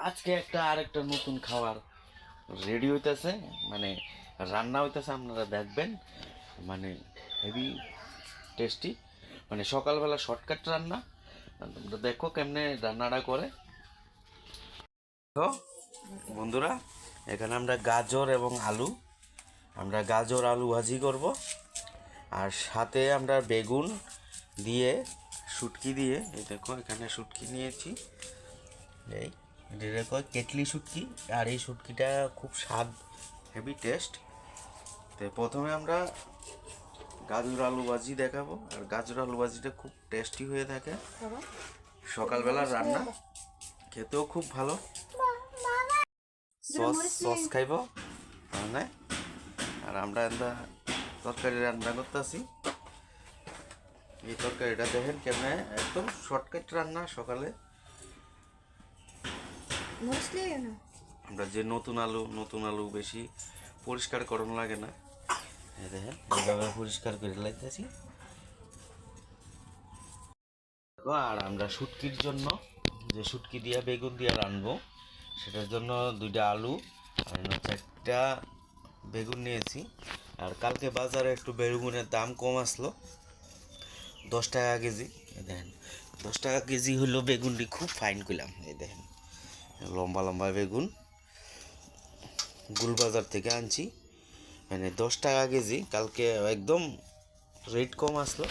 আজকে আরেকটা নতুন খাবার রেডি হইতেছে, মানে রান্না হইতেছে, আপনারা দেখবেন। মানে হেভি টেস্টি, মানে সকালবেলা শর্টকাট রান্না। তোমরা দেখো কেমনে রান্নাটা করে। তো বন্ধুরা, এখানে আমরা গাজর এবং আলু, আমরা গাজর আলু ভাজি করব। আর সাথে আমরা বেগুন দিয়ে, শুটকি দিয়ে, এই দেখো এখানে শুটকি নিয়েছি, এই এটা কয় কেটলি শুটকি। আর এই শুটকিটা খুব স্বাদ, হেভি টেস্ট। তো প্রথমে আমরা গাজর আলু ভাজি দেখাবো, আর গাজর আলু ভাজিটা খুব টেস্টি হয়ে থাকে। সকালবেলার রান্না, খেতেও খুব ভালো। সস সস খাইব মানে। আর আমরা এটা তরকারি রান্না করতেছি। এই তরকারিটা দেখেন কেমনে, একদম শর্টকাট রান্না সকালে। আমরা যে নতুন আলু বেশি পরিষ্কার করানো লাগে না, এই দেখেন এইভাবে পরিষ্কার করে লাইতেছি। আর আমরা শুটকির জন্য, যে শুটকি দিয়ে বেগুন দিয়ে রানবো, সেটার জন্য 2টা আলু আর 4টা বেগুন নিয়েছি। আর কালকে বাজারে একটু বেগুনের দাম কম আসলো, 10 টাকা কেজি। এই দেখেন 10 টাকা কেজি হলো বেগুনটি, খুব ফাইন করলাম। এই দেখেন লম্বা লম্বা বেগুন, গুলবাজার থেকে আনছি, মানে 10 টাকা কেজি। কালকে একদম রেট কম আসলো।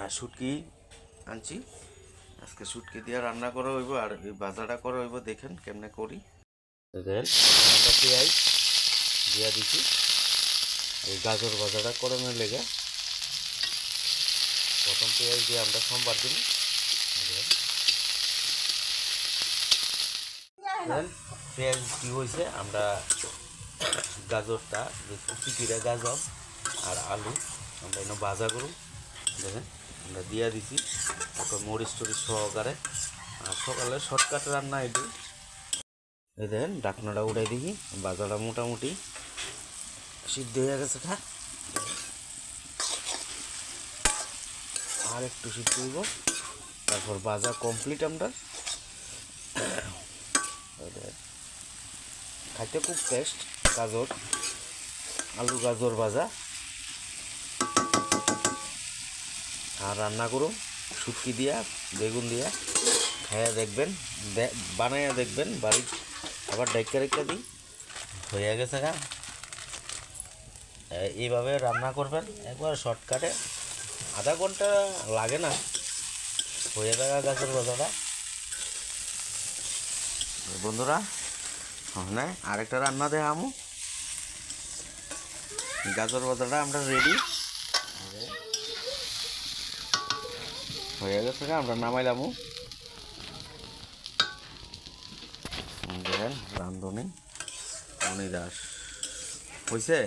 আর শুটকি আনছি, আজকে শুটকি দিয়ে রান্না করা হইব, আর এই ভাজাটা করা হইব। দেখেন কেমনে করি। দেখেন আমরা পেঁয়াজ দিয়া দিছি এই গাজর ভাজাটা করানোর লেগে। প্রথম পেঁয়াজ দিয়ে আমরা সোমবার দিন। পেঁয়াজ কি হয়েছে, আমরা গাজরটা, যে কুচিকিরা গাজর আর আলু আমরা এনে ভাজা করুন। দেখেন আমরা দিয়া দিছি, তারপর মরিচ টরিচ সহকারে। আর সকালে শর্টকাট রান্না এটি। এই দেখেন ঢাকনাটা উঠাই দিই, ভাজাটা মোটামুটি সিদ্ধ হয়ে গেছে। আর একটু সিদ্ধ হইব, তারপর ভাজা কমপ্লিট। আমরা খাইতে খুব টেস্ট, গাজর আলু গাজর ভাজা। আর রান্না করুন শুটকি দিয়া বেগুন দিয়া, খাইয়া দেখবেন, বানাইয়া দেখবেন বাড়ি। আবার ডাইকা রেখা দিই, হয়ে গেছে গা। এইভাবে রান্না করবেন একবার শর্টকাটে, আধা ঘন্টা লাগে না, হয়ে থাকা গাজর ভাজাটা। বন্ধুরা হ্যাঁ, আরেকটা রান্না দেখামু। গাজর ভাজাটা আমরা রেডি হয়ে গেছে, আমরা নামাইলামু। দেখেন রান্ধনি অনিদাস হয়েছে,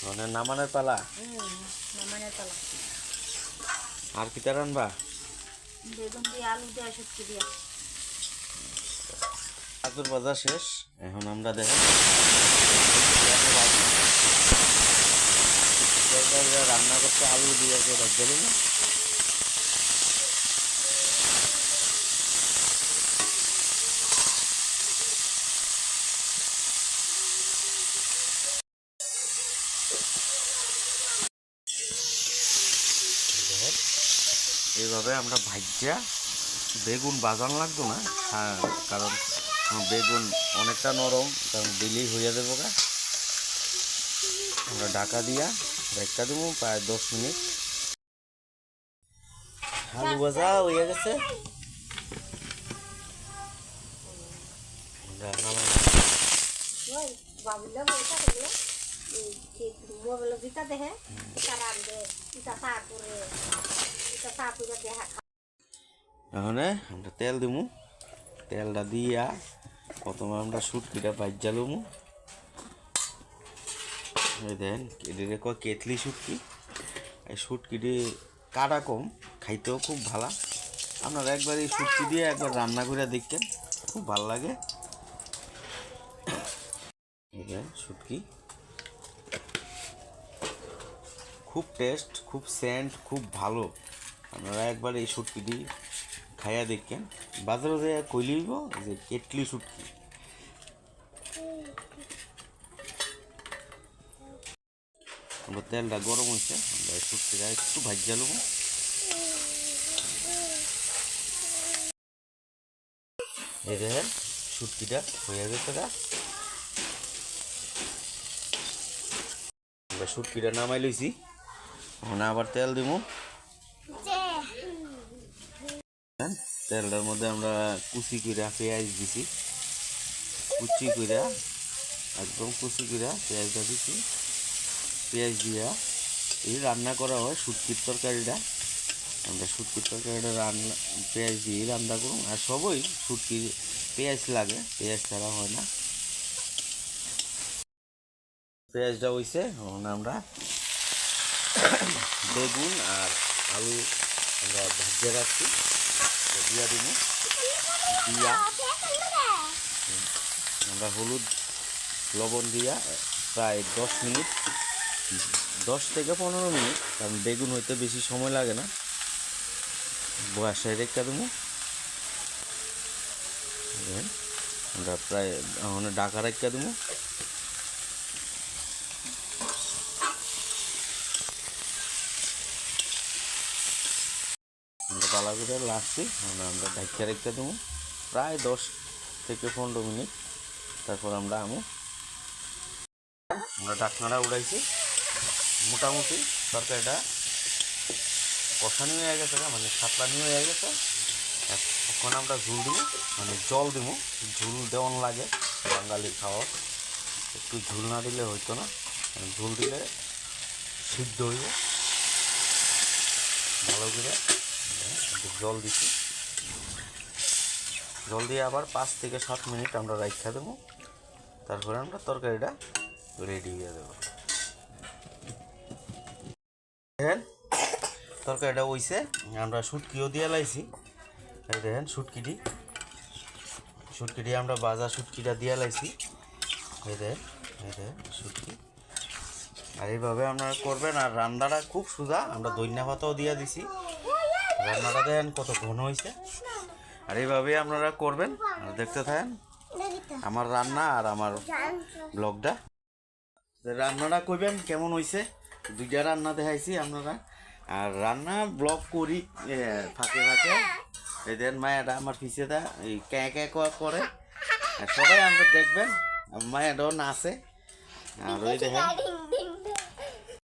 মানে নামানোর পালা। আর কিতা রানবা? বেগুন দিয়ে আলু দিয়ে শুটকি দিয়ে। গাজর ভাজা শেষ, এখন আমরা দেখেন রান্না করতে আলু দিয়ে গেল না। এইভাবে আমরা ভাজ্যা, বেগুন বাজানো লাগতো না। হ্যাঁ, কারণ বেগুন অনেকটা নরম, কারণ দিলেই হইয়া দেবো গা। আমরা ঢাকা দিয়া রেখা দেবো প্রায় 10 মিনিট। আলু ভাজা হয়ে গেছে, এখন আমরা তেল দিমু। তেলটা দিয়া প্রথমে আমরা শুটকিটা ভাজ্যা লমু। দেন এদিকে কয় কেটলি শুটকি। এই শুটকিটি কাটা কম, খাইতেও খুব ভালো। আপনারা একবার এই শুটকি দিয়ে একবার রান্না করে দেখেন, খুব ভালো লাগে। শুটকি খুব টেস্ট, খুব সেন্ট, খুব ভালো। আপনারা একবার এই শুটকিটি খাইয়া দেখেন। বাজারে যে কইলিব যে কেটলি শুটকি। আমরা তেলটা গরম হয়েছে, আমরা শুটকিটা একটু ভাজিয়া নেব। এই দেখেন শুটকিটা হয়ে গেছে। আমরা শুটকিটা নামাই লইছি, এখন আবার তেল দিব। তেলটার মধ্যে আমরা কুচি কইরা পেঁয়াজ দিছি, কুচি কইরা একদম কুচি কইরা পেঁয়াজটা দিছি। পেঁয়াজ দিয়া এই রান্না করা হয় শুটকির তরকারিটা। আমরা শুটকির তরকারিটা রান্না পেঁয়াজ দিয়ে রান্না করুন। আর সবই শুটকির পেঁয়াজ লাগে, পেঁয়াজ ছাড়া হয় না। পেঁয়াজটা হইছে, এখন আমরা বেগুন আর আলু আমরা ভাজিয়ে রাখছি দিয়া দিব। দিয়া আমরা হলুদ লবণ দিয়া প্রায় 10 মিনিট, 10 থেকে 15 মিনিট, কারণ বেগুন হইতে বেশি সময় লাগে না, বসায় রেখে দেবো। আমরা প্রায় ওখানে ঢাকা রেখে দেবো। আমরা পালা করে লাস্টে আমরা ঢাকা রেখে দেবো প্রায় 10 থেকে 15 মিনিট। তারপর আমরা ঢাকনাটা উড়াইছি। মোটামুটি তরকারিটা কষানি হয়ে গেছে, মানে সাতলানি হয়ে গেছে। এখন আমরা ঝুল দিব, মানে জল দিব। ঝুল দেওয়ান লাগে বাঙালির খাওয়া, একটু ঝুল না দিলে হইতো না। ঝুল দিলে সিদ্ধ হইবে ভালো করে। জল দিচ্ছি, জল দিয়ে আবার 5 থেকে 7 মিনিট আমরা রাখা দেবো। তারপরে আমরা তরকারিটা রেডি হয়ে দেবো। দেখেন তরকারিটা হইছে, আমরা শুটকিও দিয়ে লাইছি। এই দেখেন শুটকিটি আমরা ভাজা শুটকিটা দিয়ে লাইছি। এই দেখেন শুটকি। আর এইভাবে আপনারা করবেন। আর রান্নাটা খুব সোজা, আমরা ধনিয়া পাতাও দিয়ে দিছি। রান্নাটা দেখেন কত ঘন হয়েছে। আর এইভাবে আপনারা করবেন। আর দেখতে থাকেন আমার রান্না আর আমার ব্লগটা। রান্নাটা করবেন কেমন হয়েছে, দুইটা রান্না দেখাইছি আপনারা। আর রান্না ব্লগ করি ফাঁকে ফাঁকে। এই দেন মায়াটা আমার পিছেটা এই ক্যাঁ ক্যাঁ করে। আর সবাই আমরা দেখবেন, মায়াটাও নাচে। আর ওই দেখেন